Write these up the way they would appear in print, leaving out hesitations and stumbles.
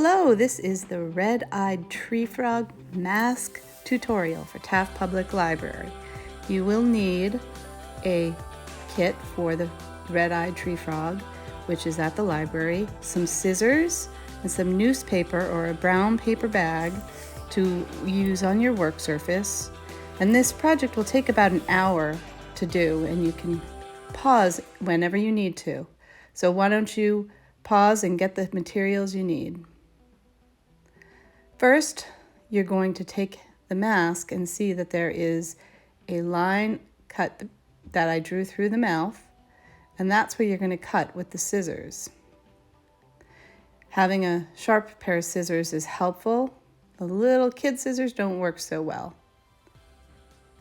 Hello, this is the Red-Eyed Tree Frog Mask tutorial for Taft Public Library. You will need a kit for the Red-Eyed Tree Frog, which is at the library, some scissors, and some newspaper or a brown paper bag to use on your work surface. And this project will take about an hour to do, and you can pause whenever you need to. So why don't you pause and get the materials you need. First, you're going to take the mask and see that there is a line cut that I drew through the mouth, and that's where you're going to cut with the scissors. Having a sharp pair of scissors is helpful. The little kid scissors don't work so well.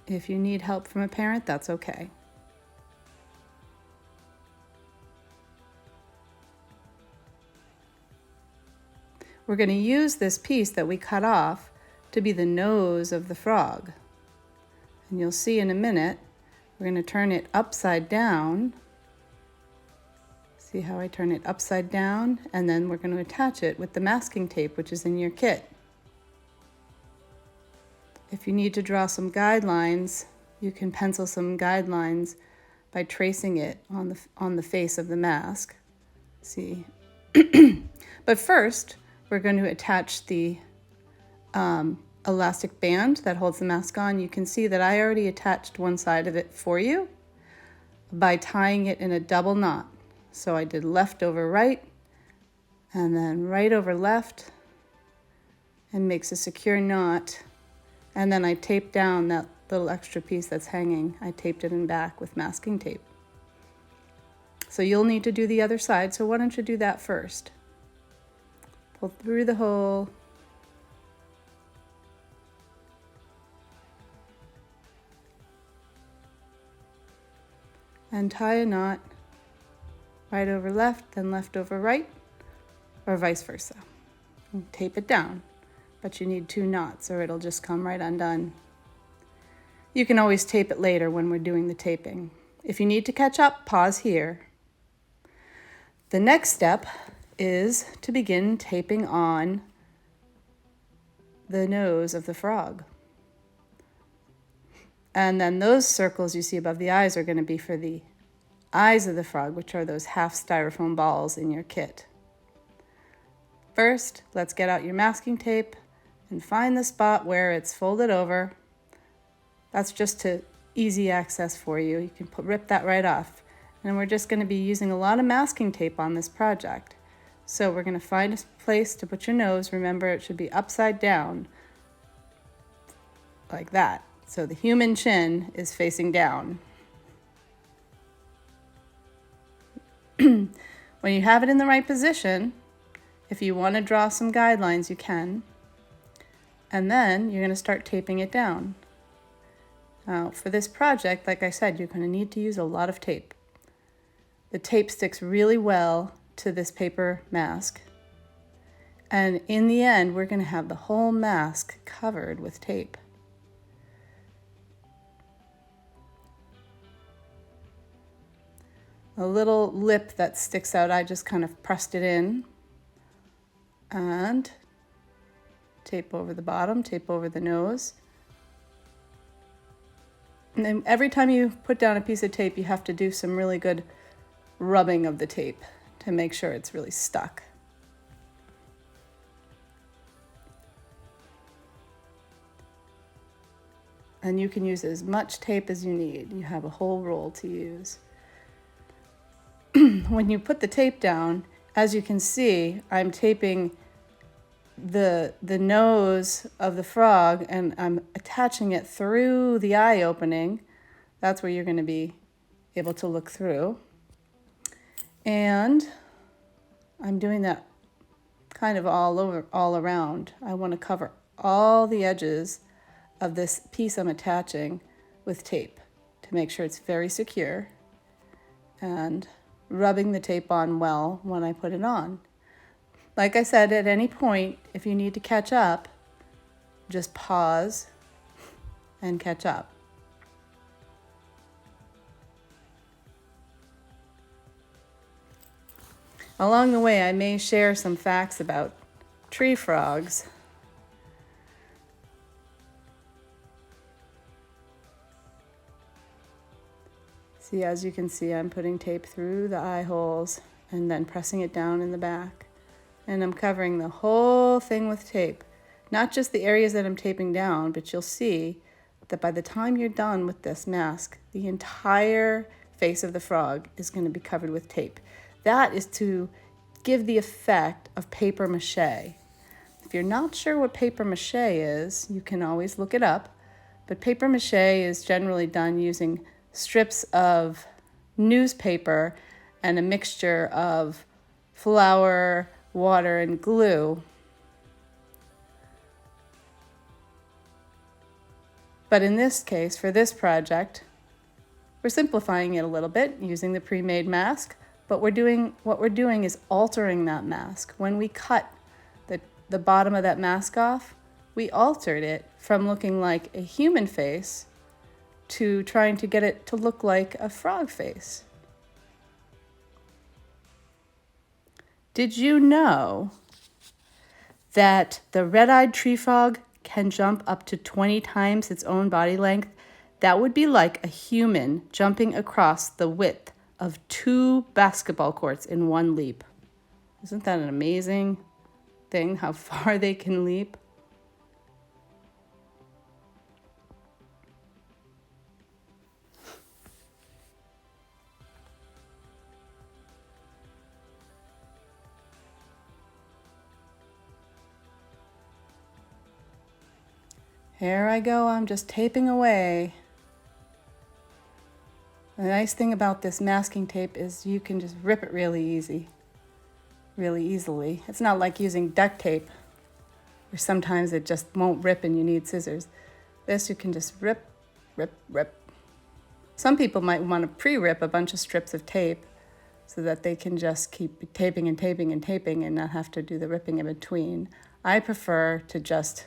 If you need help from a parent, that's okay. We're going to use this piece that we cut off to be the nose of the frog. And you'll see in a minute, we're going to turn it upside down. See how I turn it upside down? And then we're going to attach it with the masking tape, which is in your kit. If you need to draw some guidelines, you can pencil some guidelines by tracing it on the face of the mask. See? But first, we're going to attach the elastic band that holds the mask on. You can see that I already attached one side of it for you by tying it in a double knot. So I did left over right and then right over left, and makes a secure knot. And then I taped down that little extra piece that's hanging. I taped it in back with masking tape. So you'll need to do the other side, so why don't you do that first? Pull through the hole. And tie a knot right over left, then left over right, or vice versa. And tape it down, but you need 2 knots or it'll just come right undone. You can always tape it later when we're doing the taping. If you need to catch up, pause here. The next step is to begin taping on the nose of the frog. And then those circles you see above the eyes are going to be for the eyes of the frog, which are those half styrofoam balls in your kit. First, let's get out your masking tape and find the spot where it's folded over. That's just to easy access for you. You can rip that right off. And we're just going to be using a lot of masking tape on this project. So we're going to find a place to put your nose. Remember, it should be upside down, like that. So the human chin is facing down. When you have it in the right position, if you want to draw some guidelines, you can. And then you're going to start taping it down. Now, for this project, like I said, you're going to need to use a lot of tape. The tape sticks really well to this paper mask. And in the end, we're going to have the whole mask covered with tape. A little lip that sticks out, I just kind of pressed it in. And tape over the bottom, tape over the nose. And then every time you put down a piece of tape, you have to do some really good rubbing of the tape to make sure it's really stuck. And you can use as much tape as you need. You have a whole roll to use. When you put the tape down, as you can see, I'm taping the nose of the frog, and I'm attaching it through the eye opening. That's where you're going to be able to look through. And I'm doing that kind of all around. I want to cover all the edges of this piece I'm attaching with tape to make sure it's very secure, and rubbing the tape on well when I put it on. Like I said, at any point, if you need to catch up, just pause and catch up. Along the way, I may share some facts about tree frogs. See, as you can see, I'm putting tape through the eye holes and then pressing it down in the back. And I'm covering the whole thing with tape. Not just the areas that I'm taping down, but you'll see that by the time you're done with this mask, the entire face of the frog is going to be covered with tape. That is to give the effect of paper mache. If you're not sure what paper mache is, you can always look it up. But paper mache is generally done using strips of newspaper and a mixture of flour, water, and glue. But in this case, for this project, we're simplifying it a little bit using the pre-made mask, but what we're doing is altering that mask. When we cut the bottom of that mask off, we altered it from looking like a human face to trying to get it to look like a frog face. Did you know that the red-eyed tree frog can jump up to 20 times its own body length? That would be like a human jumping across the width of 2 basketball courts in one leap. Isn't that an amazing thing, how far they can leap? Here I go, I'm just taping away. The nice thing about this masking tape is you can just rip it really easily. It's not like using duct tape, where sometimes it just won't rip and you need scissors. This you can just rip. Some people might want to pre-rip a bunch of strips of tape so that they can just keep taping and not have to do the ripping in between. I prefer to just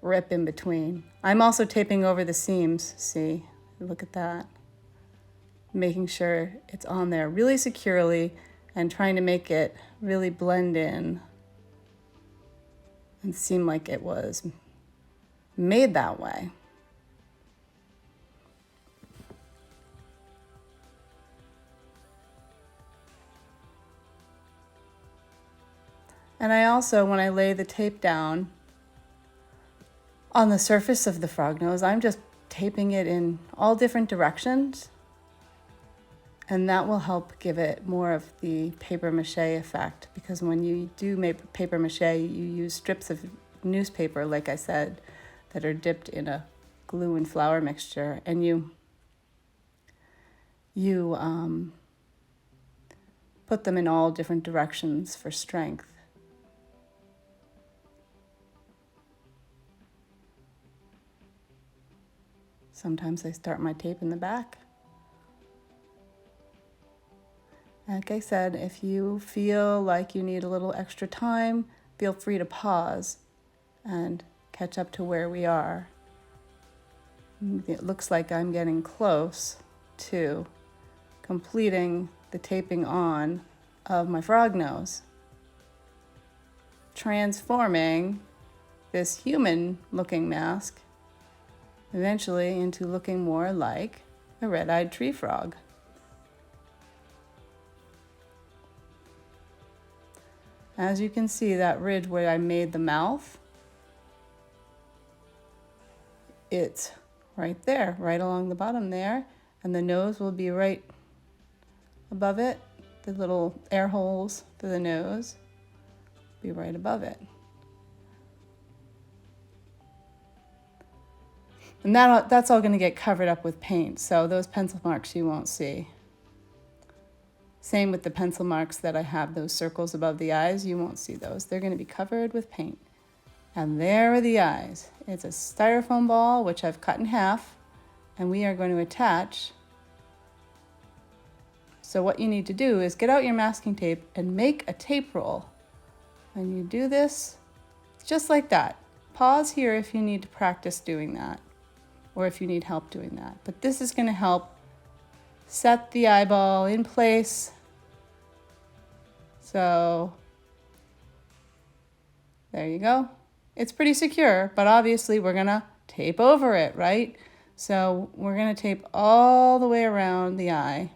rip in between. I'm also taping over the seams, see? Look at that. Making sure it's on there really securely and trying to make it really blend in and seem like it was made that way. And I also, when I lay the tape down on the surface of the frog nose, I'm just taping it in all different directions. And that will help give it more of the paper mache effect, because when you do make paper mache, you use strips of newspaper, like I said, that are dipped in a glue and flour mixture, and you put them in all different directions for strength. Sometimes I start my tape in the back. Like I said, if you feel like you need a little extra time, feel free to pause and catch up to where we are. It looks like I'm getting close to completing the taping on of my frog nose, transforming this human-looking mask eventually into looking more like a red-eyed tree frog. As you can see, that ridge where I made the mouth, it's right there, right along the bottom there, and the nose will be right above it. The little air holes for the nose be right above it. And that's all going to get covered up with paint, so those pencil marks you won't see. Same with the pencil marks that I have, those circles above the eyes, you won't see those. They're going to be covered with paint. And there are the eyes. It's a styrofoam ball, which I've cut in half, and we are going to attach. So what you need to do is get out your masking tape and make a tape roll. And you do this just like that. Pause here if you need to practice doing that, or if you need help doing that. But this is going to help set the eyeball in place. So There you go. It's pretty secure, but obviously we're going to tape over it, right? So we're going to tape all the way around the eye.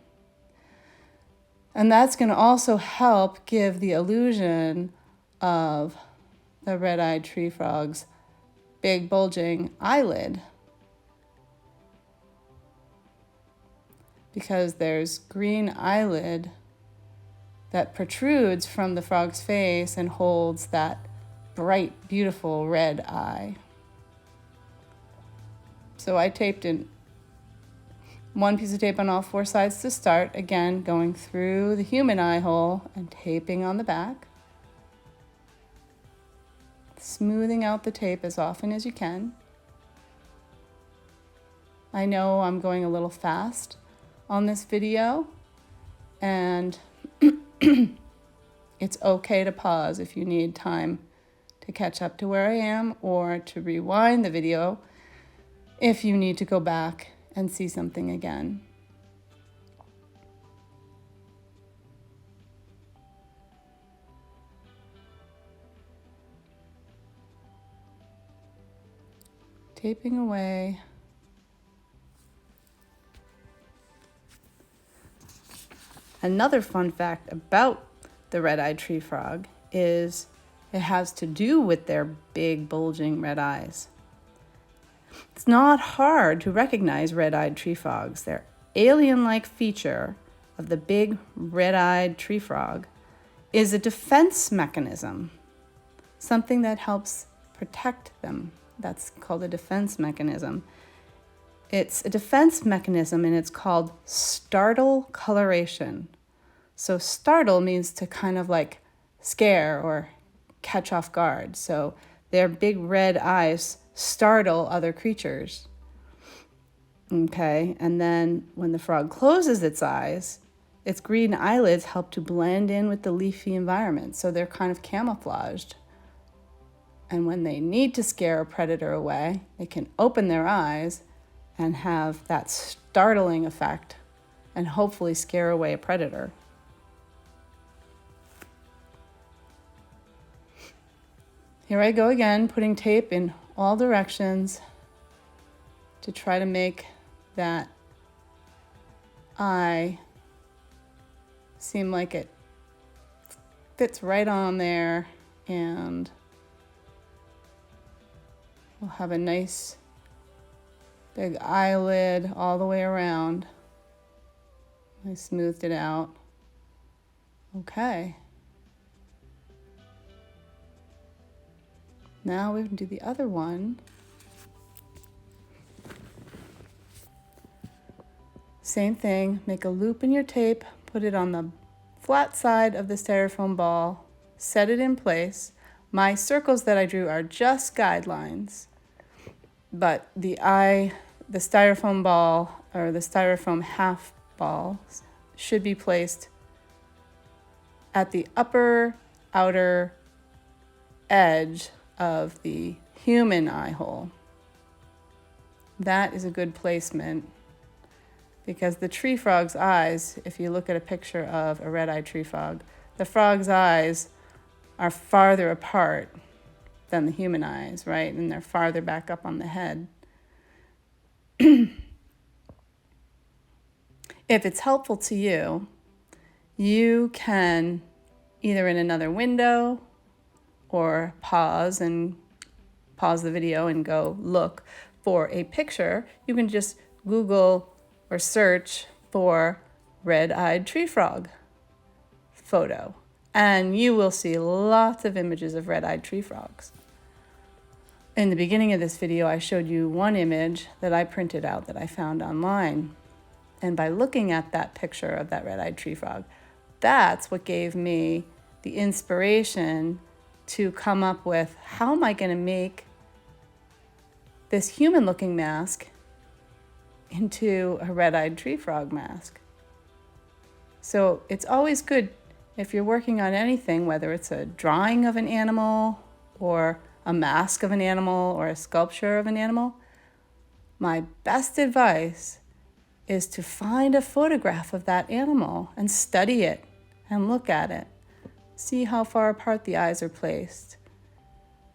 And that's going to also help give the illusion of the red-eyed tree frog's big bulging eyelid, because there's green eyelid that protrudes from the frog's face and holds that bright, beautiful red eye. So I taped in one piece of tape on all four sides to start, again going through the human eye hole and taping on the back, smoothing out the tape as often as you can. I know I'm going a little fast on this video, and it's okay to pause if you need time to catch up to where I am, or to rewind the video if you need to go back and see something again. Taping away. Another fun fact about the red-eyed tree frog is it has to do with their big bulging red eyes. It's not hard to recognize red-eyed tree frogs. Their alien-like feature of the big red-eyed tree frog is a defense mechanism, something that helps protect them. That's called a defense mechanism. It's a defense mechanism, and it's called startle coloration. So startle means to kind of like scare or catch off guard. So their big red eyes startle other creatures. Okay, and then when the frog closes its eyes, its green eyelids help to blend in with the leafy environment. So they're kind of camouflaged. And when they need to scare a predator away, they can open their eyes and have that startling effect and hopefully scare away a predator. Here I go again, putting tape in all directions to try to make that eye seem like it fits right on there, and we'll have a nice big eyelid all the way around. I smoothed it out. Okay. Now we can do the other one. Same thing, make a loop in your tape, put it on the flat side of the styrofoam ball, set it in place. My circles that I drew are just guidelines, but the styrofoam ball, or the styrofoam half ball, should be placed at the upper outer edge of the human eye hole. That is a good placement, because the tree frog's eyes, if you look at a picture of a red-eyed tree frog, the frog's eyes are farther apart than the human eyes, right? And they're farther back up on the head. If it's helpful to you, you can either in another window or pause the video and go look for a picture. You can just Google or search for red-eyed tree frog photo, and you will see lots of images of red-eyed tree frogs. In the beginning of this video, I showed you one image that I printed out that I found online. And by looking at that picture of that red-eyed tree frog, that's what gave me the inspiration to come up with, how am I going to make this human-looking mask into a red-eyed tree frog mask? So it's always good if you're working on anything, whether it's a drawing of an animal or a mask of an animal or a sculpture of an animal, my best advice is to find a photograph of that animal and study it and look at it. See how far apart the eyes are placed.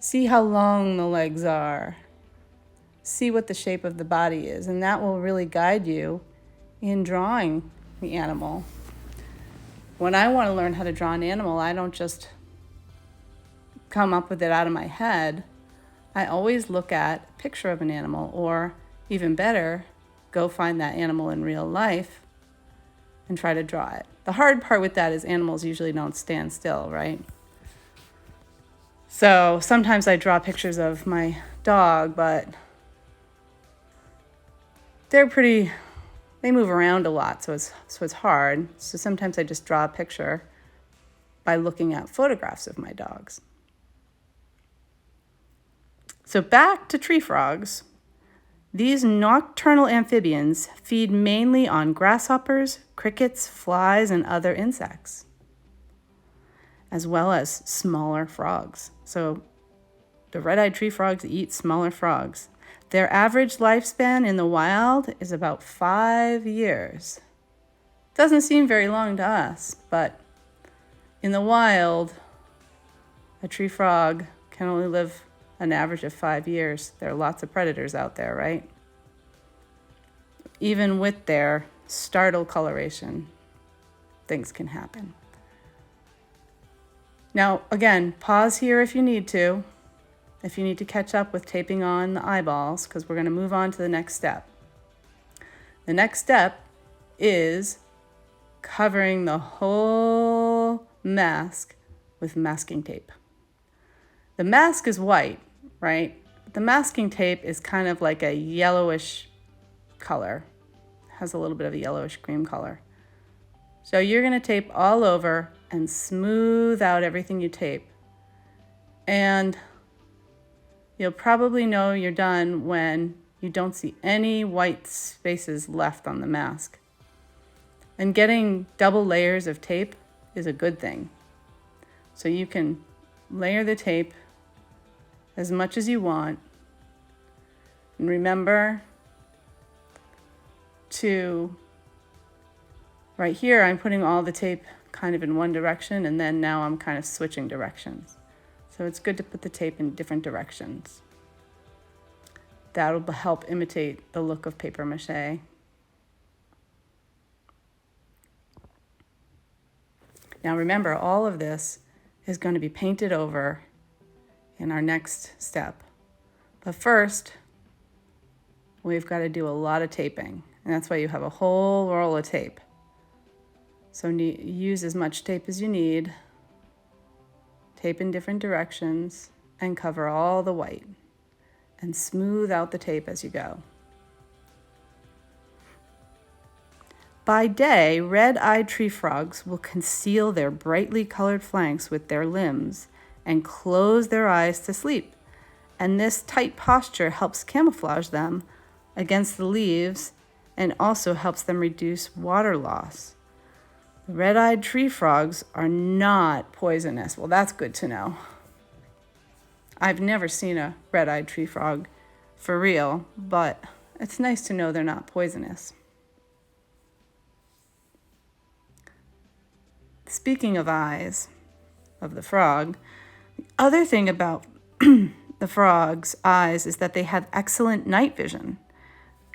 See how long the legs are. See what the shape of the body is, and that will really guide you in drawing the animal. When I want to learn how to draw an animal, I don't just come up with it out of my head. I always look at a picture of an animal, or even better, go find that animal in real life and try to draw it. The hard part with that is animals usually don't stand still, right? So sometimes I draw pictures of my dog, but they move around a lot, so it's hard. So sometimes I just draw a picture by looking at photographs of my dogs. So back to tree frogs. These nocturnal amphibians feed mainly on grasshoppers, crickets, flies, and other insects, as well as smaller frogs. So the red-eyed tree frogs eat smaller frogs. Their average lifespan in the wild is about 5 years. Doesn't seem very long to us, but in the wild, a tree frog can only live an average of 5 years. There are lots of predators out there, right? Even with their startle coloration, things can happen. Now, again, pause here if you need to catch up with taping on the eyeballs, because we're going to move on to the next step. The next step is covering the whole mask with masking tape. The mask is white, right? The masking tape is kind of like a yellowish color. It has a little bit of a yellowish cream color. So you're going to tape all over and smooth out everything you tape. And you'll probably know you're done when you don't see any white spaces left on the mask. And getting double layers of tape is a good thing. So you can layer the tape as much as you want. And remember to, right here, I'm putting all the tape kind of in one direction, and then now I'm kind of switching directions. So it's good to put the tape in different directions. That'll help imitate the look of paper mache. Now remember, all of this is going to be painted over in our next step. But first, we've got to do a lot of taping. And that's why you have a whole roll of tape. So use as much tape as you need. Tape in different directions and cover all the white. And smooth out the tape as you go. By day, red-eyed tree frogs will conceal their brightly colored flanks with their limbs and close their eyes to sleep. And this tight posture helps camouflage them against the leaves and also helps them reduce water loss. Red-eyed tree frogs are not poisonous. Well, that's good to know. I've never seen a red-eyed tree frog for real, but it's nice to know they're not poisonous. Speaking of eyes of the frog, the other thing about the frog's eyes is that they have excellent night vision,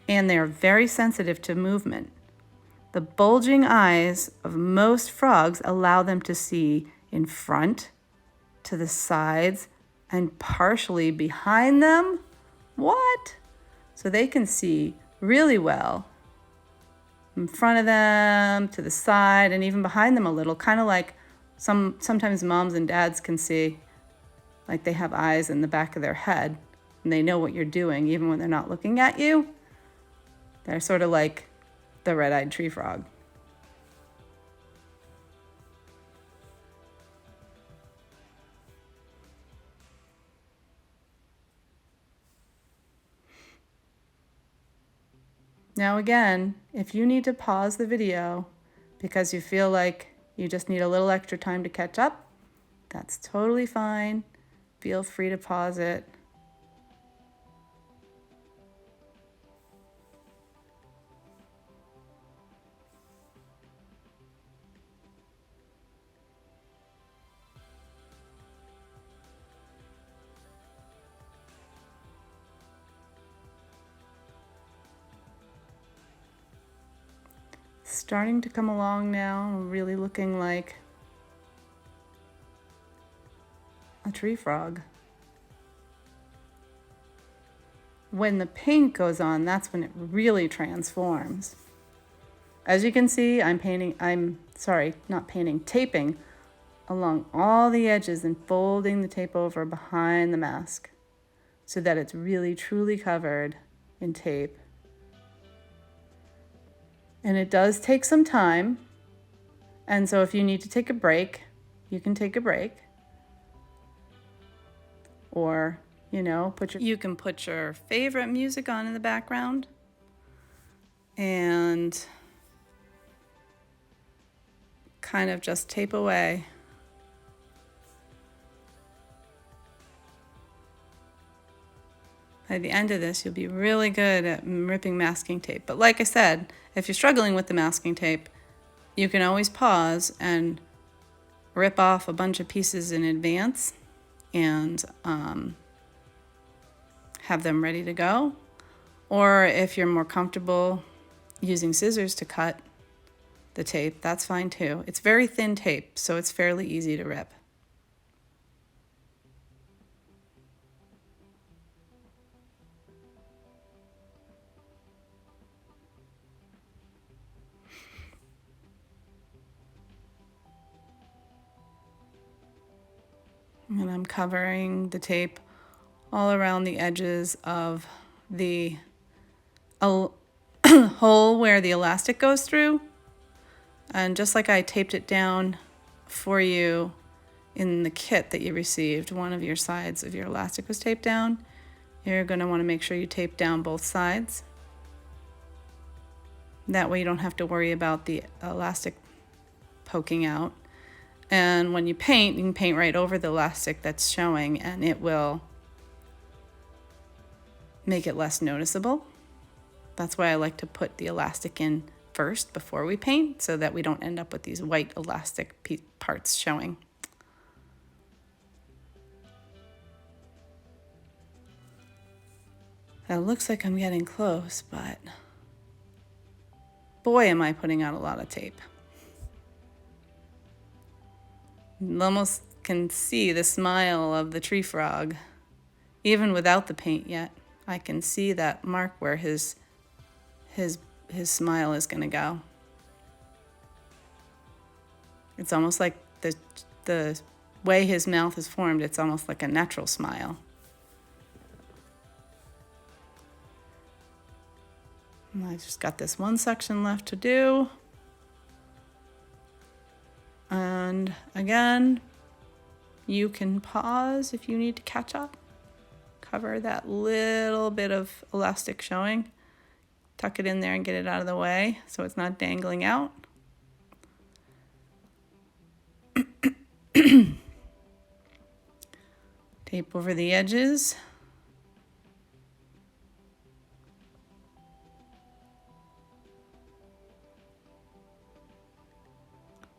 and they are very sensitive to movement. The bulging eyes of most frogs allow them to see in front, to the sides, and partially behind them. What? So they can see really well in front of them, to the side, and even behind them a little, kind of like sometimes moms and dads can see, like they have eyes in the back of their head, and they know what you're doing even when they're not looking at you. They're sort of like the red-eyed tree frog. Now again, if you need to pause the video because you feel like you just need a little extra time to catch up, that's totally fine. Feel free to pause it. starting to come along now, really looking like a tree frog. When the paint goes on, that's when it really transforms. As you can see, taping along all the edges and folding the tape over behind the mask so that it's really truly covered in tape. And it does take some time. And so if you need to take a break, you can take a break. Or, you can put your favorite music on in the background and kind of just tape away. By the end of this, you'll be really good at ripping masking tape. But like I said, if you're struggling with the masking tape, you can always pause and rip off a bunch of pieces in advance and have them ready to go. Or if you're more comfortable using scissors to cut the tape, that's fine too. It's very thin tape, so it's fairly easy to rip. And I'm covering the tape all around the edges of the hole where the elastic goes through. And just like I taped it down for you in the kit that you received, one of your sides of your elastic was taped down. You're going to want to make sure you tape down both sides. That way you don't have to worry about the elastic poking out. And when you paint, you can paint right over the elastic that's showing, and it will make it less noticeable. That's why I like to put the elastic in first before we paint, so that we don't end up with these white elastic parts showing. It looks like I'm getting close, but boy, am I putting out a lot of tape. You almost can see the smile of the tree frog. Even without the paint yet, I can see that mark where his smile is going to go. It's almost like the way his mouth is formed, it's almost like a natural smile. And I just got this one section left to do. And again, you can pause if you need to catch up. Cover that little bit of elastic showing. Tuck it in there and get it out of the way so it's not dangling out. Tape over the edges.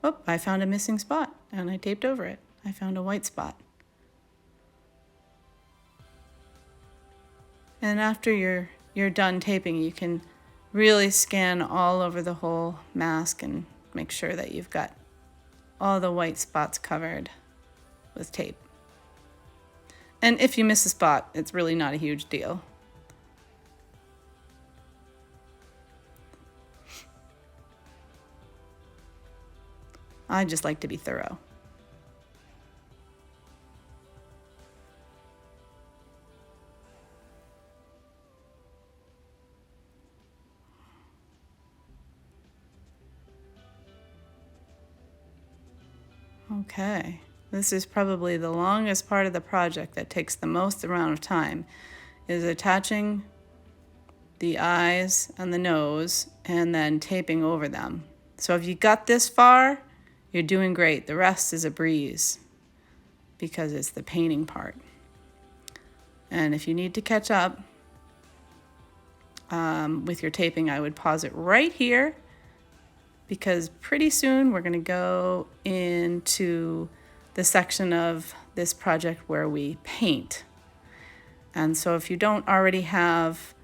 Oh, I found a missing spot and I taped over it. I found a white spot. And after you're done taping, you can really scan all over the whole mask and make sure that you've got all the white spots covered with tape. And if you miss a spot, it's really not a huge deal. I just like to be thorough. Okay, this is probably the longest part of the project that takes the most amount of time, is attaching the eyes and the nose and then taping over them. So if you got this far, you're doing great. The rest is a breeze because it's the painting part. And if you need to catch up with your taping, I would pause it right here, because pretty soon we're going to go into the section of this project where we paint. And so if you don't already have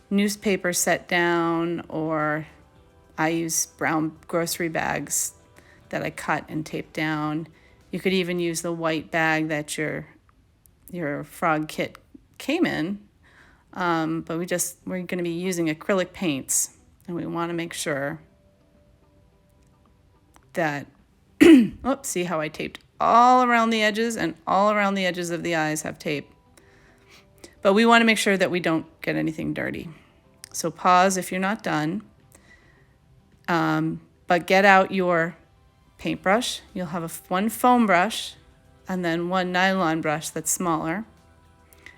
newspaper set down, or I use brown grocery bags that I cut and tape down. You could even use the white bag that your frog kit came in, but we're going to be using acrylic paints, and we want to make sure that, oops, see how I taped all around the edges, and all around the edges of the eyes have tape. But we want to make sure that we don't get anything dirty. So pause if you're not done, but get out your paintbrush. You'll have one foam brush and then one nylon brush that's smaller.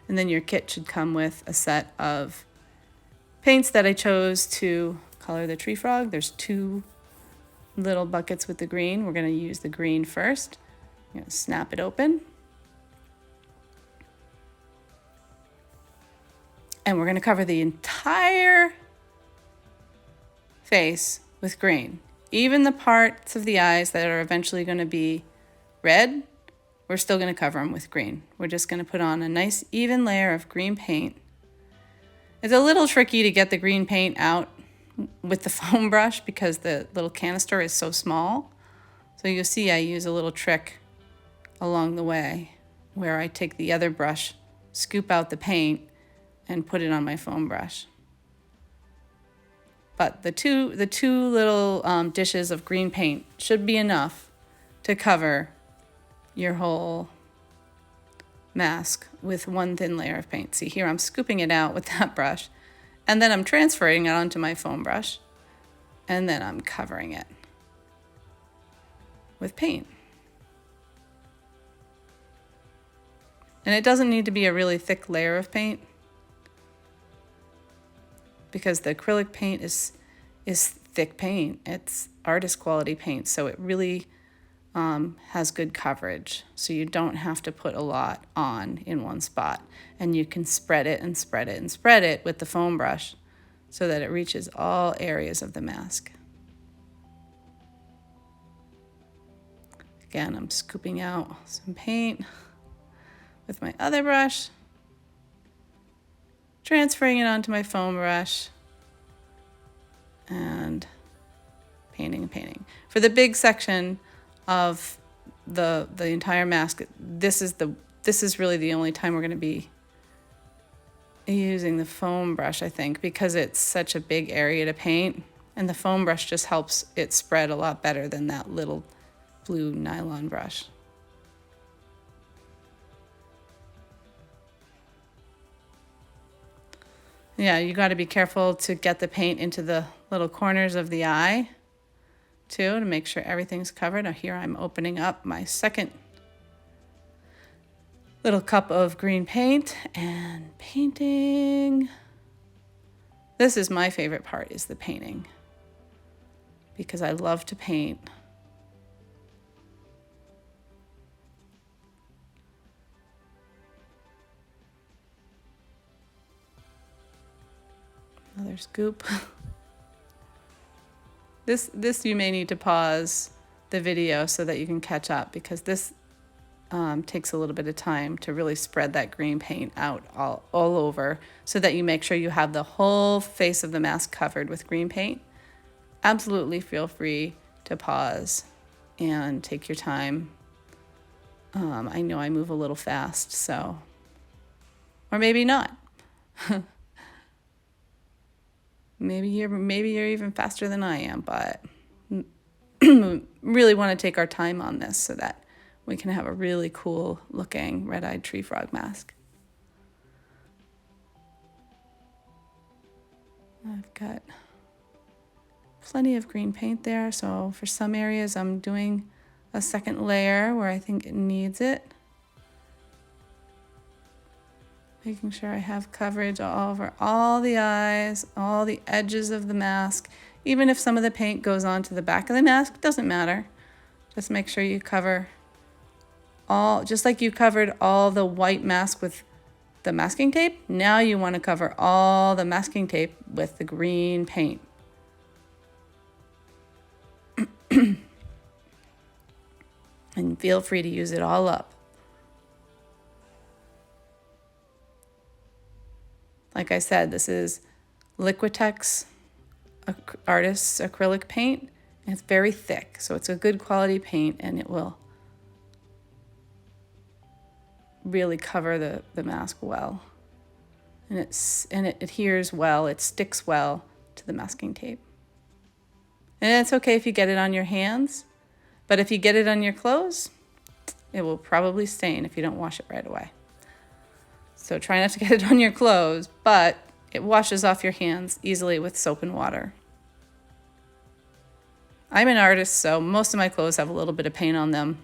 And then your kit should come with a set of paints that I chose to color the tree frog. There's 2 little buckets with the green. We're going to use the green first. I'm going to snap it open. And we're going to cover the entire face with green. Even the parts of the eyes that are eventually going to be red, we're still going to cover them with green. We're just going to put on a nice even layer of green paint. It's a little tricky to get the green paint out with the foam brush because the little canister is so small. So you'll see I use a little trick along the way where I take the other brush, scoop out the paint, and put it on my foam brush. But the two little dishes of green paint should be enough to cover your whole mask with one thin layer of paint. See here, I'm scooping it out with that brush, and then I'm transferring it onto my foam brush, and then I'm covering it with paint. And it doesn't need to be a really thick layer of paint, because the acrylic paint is thick paint. It's artist quality paint, so it really has good coverage. So you don't have to put a lot on in one spot, and you can spread it and spread it and spread it with the foam brush so that it reaches all areas of the mask. Again, I'm scooping out some paint with my other brush, transferring it onto my foam brush, and painting and painting. For the big section of the entire mask, this is really the only time we're going to be using the foam brush, I think, because it's such a big area to paint, and the foam brush just helps it spread a lot better than that little blue nylon brush. Yeah, you got to be careful to get the paint into the little corners of the eye too, to make sure everything's covered. Now here I'm opening up my second little cup of green paint and painting. This is my favorite part, is the painting, because I love to paint. Another scoop. This you may need to pause the video so that you can catch up, because this takes a little bit of time to really spread that green paint out all over, so that you make sure you have the whole face of the mask covered with green paint. Absolutely feel free to pause and take your time. I know I move a little fast, so, or maybe not. Maybe you're even faster than I am, but really want to take our time on this so that we can have a really cool looking red-eyed tree frog mask. I've got plenty of green paint there, so for some areas I'm doing a second layer where I think it needs it. Making sure I have coverage all over all the eyes, all the edges of the mask. Even if some of the paint goes onto the back of the mask, doesn't matter. Just make sure you cover all, just like you covered all the white mask with the masking tape. Now you want to cover all the masking tape with the green paint. And feel free to use it all up. Like I said, this is Liquitex artist's acrylic paint, and it's very thick, so it's a good quality paint, and it will really cover the mask well. And it adheres well, it sticks well to the masking tape. And it's okay if you get it on your hands, but if you get it on your clothes, it will probably stain if you don't wash it right away. So try not to get it on your clothes, but it washes off your hands easily with soap and water. I'm an artist, so most of my clothes have a little bit of paint on them,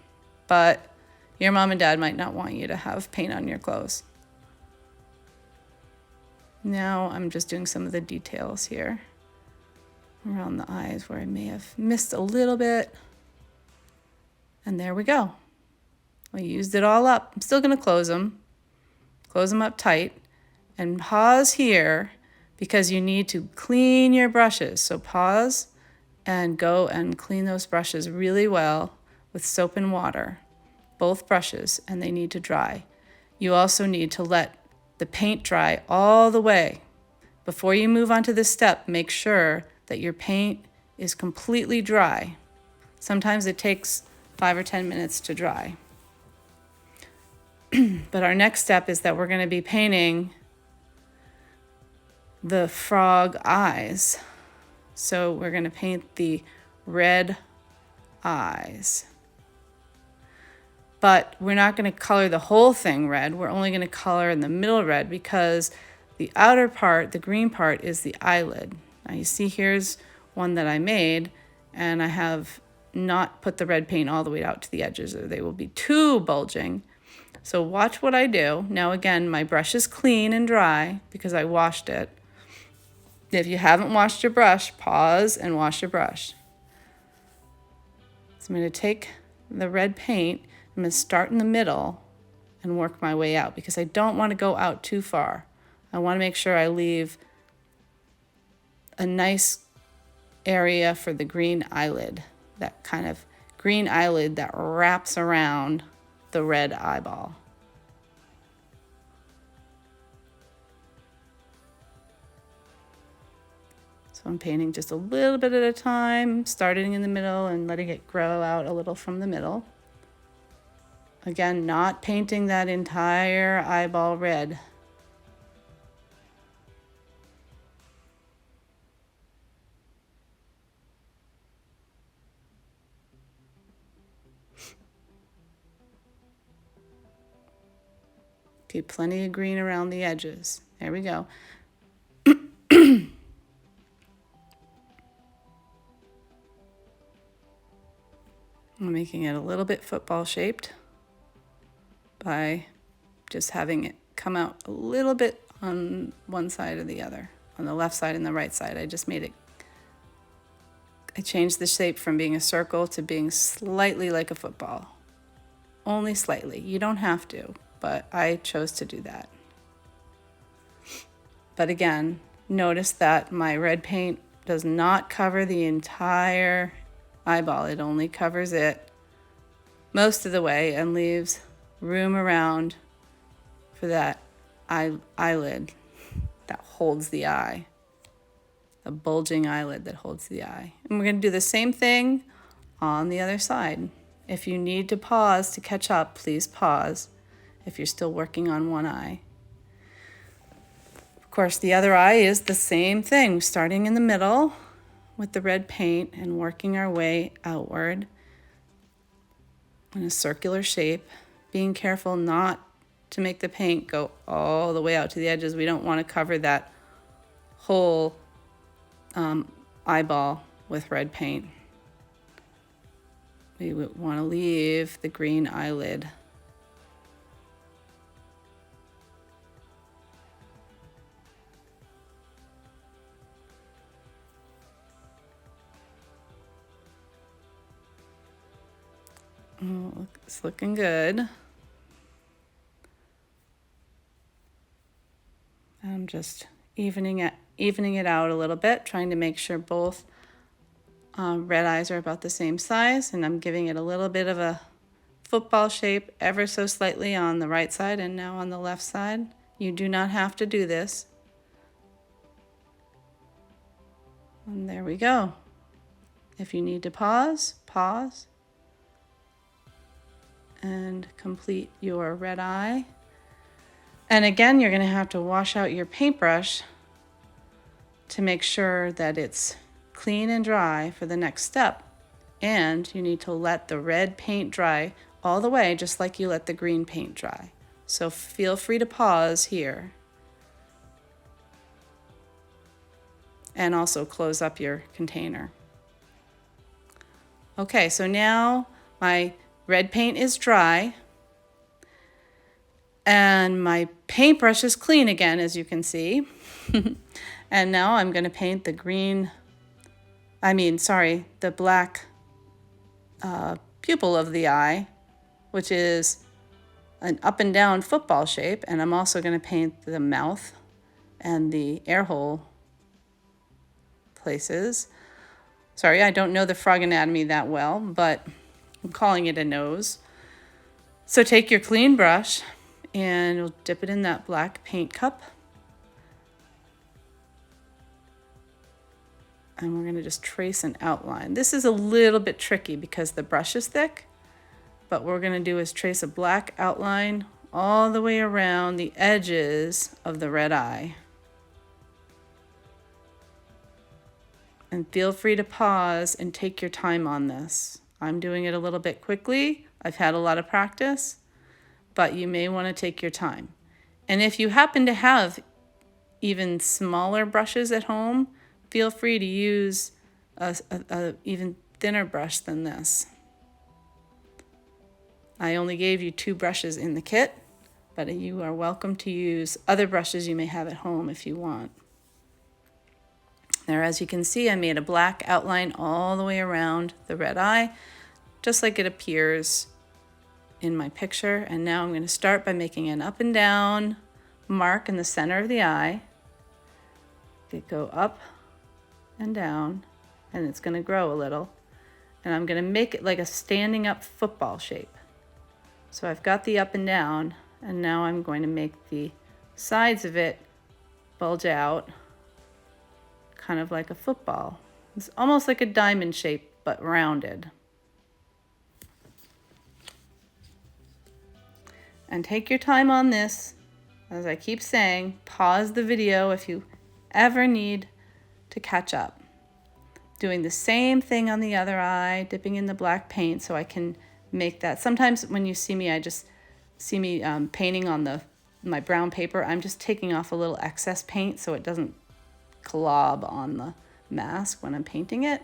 but your mom and dad might not want you to have paint on your clothes. Now I'm just doing some of the details here around the eyes where I may have missed a little bit. And there we go. I used it all up. I'm still going to close them up tight, and pause here because you need to clean your brushes. So pause and go and clean those brushes really well with soap and water, both brushes, and they need to dry. You also need to let the paint dry all the way. Before you move on to this step, make sure that your paint is completely dry. Sometimes it takes 5 or 10 minutes to dry. But our next step is that we're going to be painting the frog eyes. So we're going to paint the red eyes. But we're not going to color the whole thing red. We're only going to color in the middle red because the outer part, the green part, is the eyelid. Now you see here's one that I made, and I have not put the red paint all the way out to the edges or they will be too bulging. So watch what I do. Now again, my brush is clean and dry because I washed it. If you haven't washed your brush, pause and wash your brush. So I'm going to take the red paint, I'm going to start in the middle and work my way out because I don't want to go out too far. I want to make sure I leave a nice area for the green eyelid, that kind of green eyelid that wraps around the red eyeball. So I'm painting just a little bit at a time, starting in the middle and letting it grow out a little from the middle. Again, not painting that entire eyeball red. Okay, plenty of green around the edges. There we go. I'm making it a little bit football shaped by just having it come out a little bit on one side or the other, on the left side and the right side. I changed the shape from being a circle to being slightly like a football. Only slightly. You don't have to, but I chose to do that. But again, notice that my red paint does not cover the entire eyeball. It only covers it most of the way and leaves room around for that eyelid that holds the eye, the bulging eyelid that holds the eye. And we're going to do the same thing on the other side. If you need to pause to catch up, please pause if you're still working on one eye. Of course, the other eye is the same thing, starting in the middle with the red paint and working our way outward in a circular shape, being careful not to make the paint go all the way out to the edges. We don't want to cover that whole eyeball with red paint. We would want to leave the green eyelid. Oh, it's looking good. I'm just evening it out a little bit, trying to make sure both red eyes are about the same size, and I'm giving it a little bit of a football shape ever so slightly on the right side and now on the left side. You do not have to do this. And there we go. If you need to pause, pause. And complete your red eye. And again, you're going to have to wash out your paintbrush to make sure that it's clean and dry for the next step. And you need to let the red paint dry all the way, just like you let the green paint dry. So feel free to pause here. And also close up your container. Okay, so now my red paint is dry. And my paintbrush is clean again, as you can see. And now I'm going to paint the the black pupil of the eye, which is an up and down football shape. And I'm also going to paint the mouth and the air hole places. Sorry, I don't know the frog anatomy that well, but I'm calling it a nose. So take your clean brush and you'll dip it in that black paint cup. And we're going to just trace an outline. This is a little bit tricky because the brush is thick, but what we're going to do is trace a black outline all the way around the edges of the red eye. And feel free to pause and take your time on this. I'm doing it a little bit quickly. I've had a lot of practice, but you may want to take your time. And if you happen to have even smaller brushes at home, feel free to use a even thinner brush than this. I only gave you 2 brushes in the kit, but you are welcome to use other brushes you may have at home if you want. There, as you can see, I made a black outline all the way around the red eye, just like it appears in my picture. And now I'm going to start by making an up and down mark in the center of the eye. It go up and down, and it's going to grow a little. And I'm going to make it like a standing up football shape. So I've got the up and down, and now I'm going to make the sides of it bulge out, kind of like a football. It's almost like a diamond shape, but rounded. And take your time on this. As I keep saying, pause the video if you ever need to catch up. Doing the same thing on the other eye, dipping in the black paint so I can make that. Sometimes when you see me, painting on my brown paper. I'm just taking off a little excess paint so it doesn't glob on the mask when I'm painting it.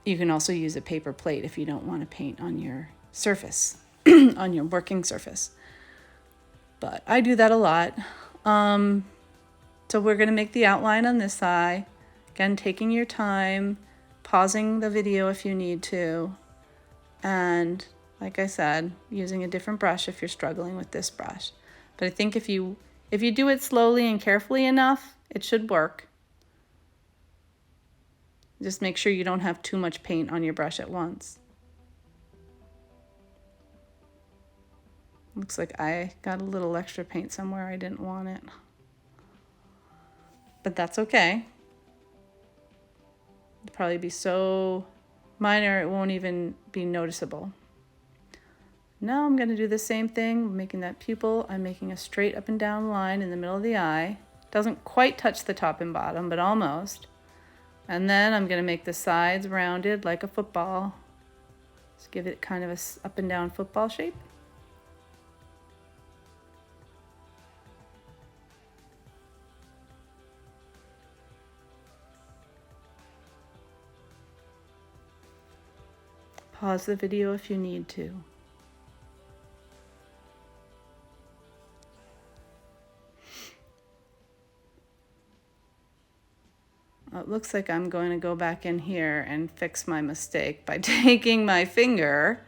You can also use a paper plate if you don't want to paint on your surface, on your working surface. But I do that a lot. So we're going to make the outline on this eye. Again, taking your time, pausing the video if you need to. And like I said, using a different brush if you're struggling with this brush. But I think if you do it slowly and carefully enough, it should work. Just make sure you don't have too much paint on your brush at once. Looks like I got a little extra paint somewhere. I didn't want it. But that's okay. It'll probably be so minor it won't even be noticeable. Now I'm going to do the same thing, making that pupil. I'm making a straight up and down line in the middle of the eye. Doesn't quite touch the top and bottom, but almost. And then I'm going to make the sides rounded like a football. Just give it kind of a up and down football shape. Pause the video if you need to. It looks like I'm going to go back in here and fix my mistake by taking my finger.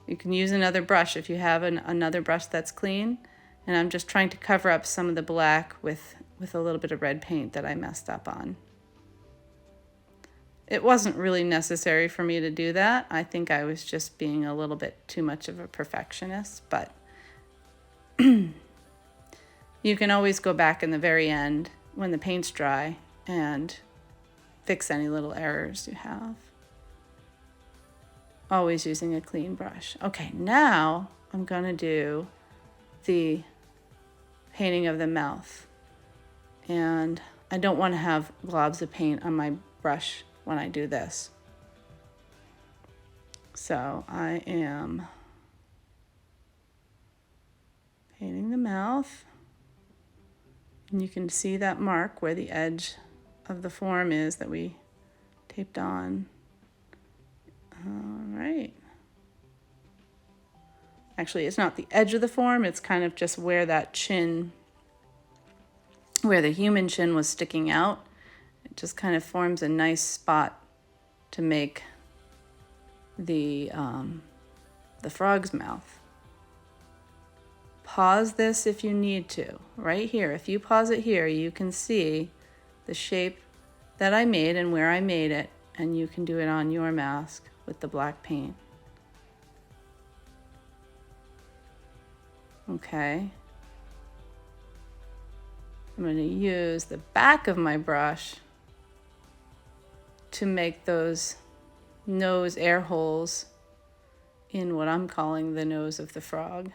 You can use another brush if you have another brush that's clean. And I'm just trying to cover up some of the black with a little bit of red paint that I messed up on. It wasn't really necessary for me to do that. I think I was just being a little bit too much of a perfectionist, but you can always go back in the very end when the paint's dry and fix any little errors you have. Always using a clean brush. Okay, now I'm gonna do the painting of the mouth. And I don't want to have globs of paint on my brush when I do this. So I am painting the mouth. And you can see that mark where the edge of the form is that we taped on. All right. Actually, it's not the edge of the form, it's kind of just where that chin, where the human chin was sticking out. It just kind of forms a nice spot to make the frog's mouth. Pause this if you need to. Right here, if you pause it here, you can see the shape that I made and where I made it, and you can do it on your mask with the black paint. Okay. I'm going to use the back of my brush to make those nose air holes in what I'm calling the nose of the frog.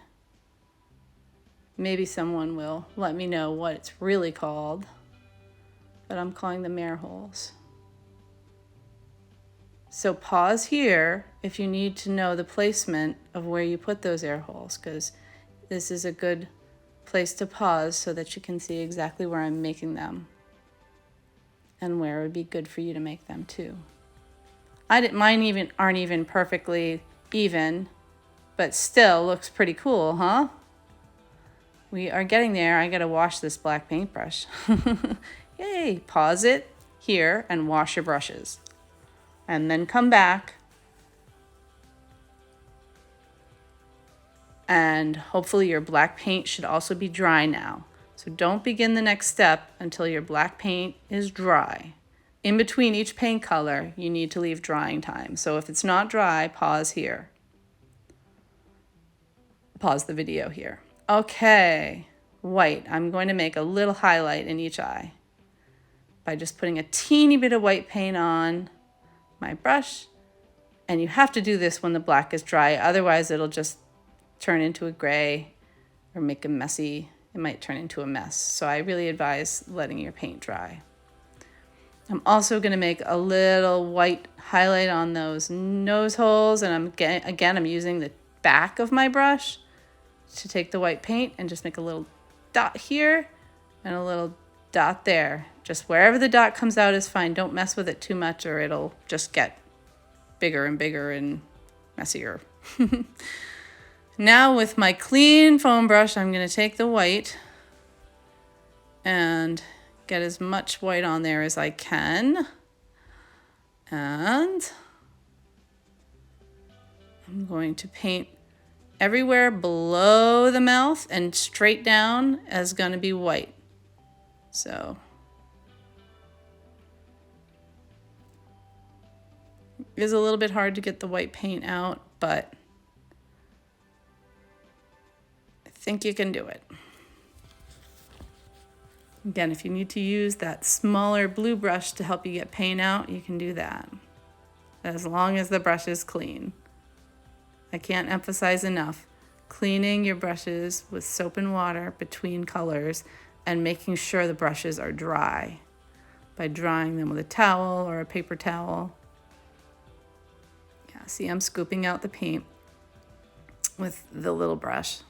Maybe someone will let me know what it's really called, but I'm calling them air holes. So pause here if you need to know the placement of where you put those air holes, because this is a good place to pause so that you can see exactly where I'm making them and where it would be good for you to make them too. Mine aren't even perfectly even, but still looks pretty cool, huh? We are getting there. I gotta wash this black paintbrush. Yay, pause it here and wash your brushes. And then come back and hopefully your black paint should also be dry now. So don't begin the next step until your black paint is dry. In between each paint color, you need to leave drying time. So if it's not dry, pause here. Pause the video here. Okay, white. I'm going to make a little highlight in each eye by just putting a teeny bit of white paint on my brush. And you have to do this when the black is dry, otherwise it'll just turn into a gray or make a messy, it might turn into a mess. So I really advise letting your paint dry. I'm also going to make a little white highlight on those nose holes, and I'm using the back of my brush to take the white paint and just make a little dot here and a little dot there. Just wherever the dot comes out is fine. Don't mess with it too much or it'll just get bigger and messier. Now with my clean foam brush, I'm going to take the white and get as much white on there as I can. And I'm going to paint everywhere below the mouth, and straight down is going to be white. So it is a little bit hard to get the white paint out, but I think you can do it. Again, if you need to use that smaller blue brush to help you get paint out, you can do that, as long as the brush is clean. I can't emphasize enough cleaning your brushes with soap and water between colors and making sure the brushes are dry by drying them with a towel or a paper towel. Yeah, see, I'm scooping out the paint with the little brush.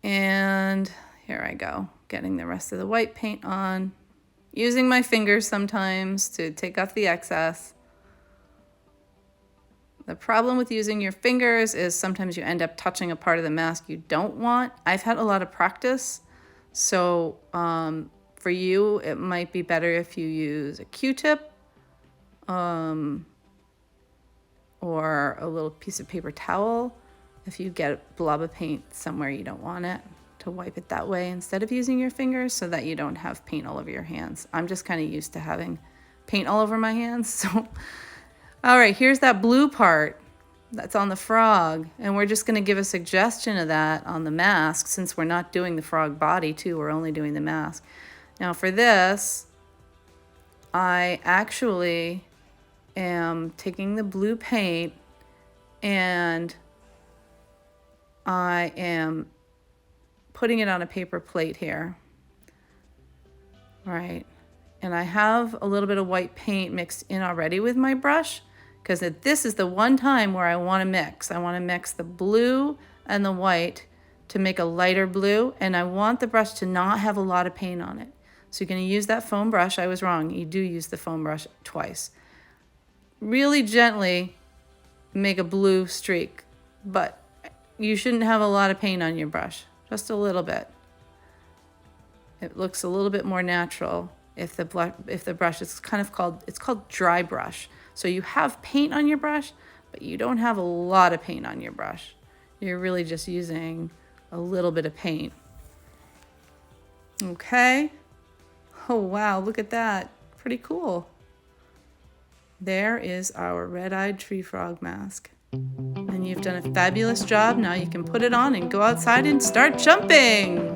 And here I go, getting the rest of the white paint on, using my fingers sometimes to take off the excess. The problem with using your fingers is sometimes you end up touching a part of the mask you don't want. I've had a lot of practice, so for you, it might be better if you use a Q-tip or a little piece of paper towel if you get a blob of paint somewhere you don't want it, to wipe it that way instead of using your fingers so that you don't have paint all over your hands. I'm just kind of used to having paint all over my hands, so... All right, here's that blue part that's on the frog, and we're just going to give a suggestion of that on the mask since we're not doing the frog body too, we're only doing the mask. Now for this, I actually am taking the blue paint and I am putting it on a paper plate here. Right. And I have a little bit of white paint mixed in already with my brush, because this is the one time where I want to mix. I want to mix the blue and the white to make a lighter blue, and I want the brush to not have a lot of paint on it. So you're going to use that foam brush. I was wrong. You do use the foam brush twice. Really gently make a blue streak, but you shouldn't have a lot of paint on your brush, just a little bit. It looks a little bit more natural if the brush is it's called dry brush. So you have paint on your brush, but you don't have a lot of paint on your brush. You're really just using a little bit of paint. Okay. Oh wow, look at that. Pretty cool. There is our red-eyed tree frog mask. And you've done a fabulous job. Now you can put it on and go outside and start jumping.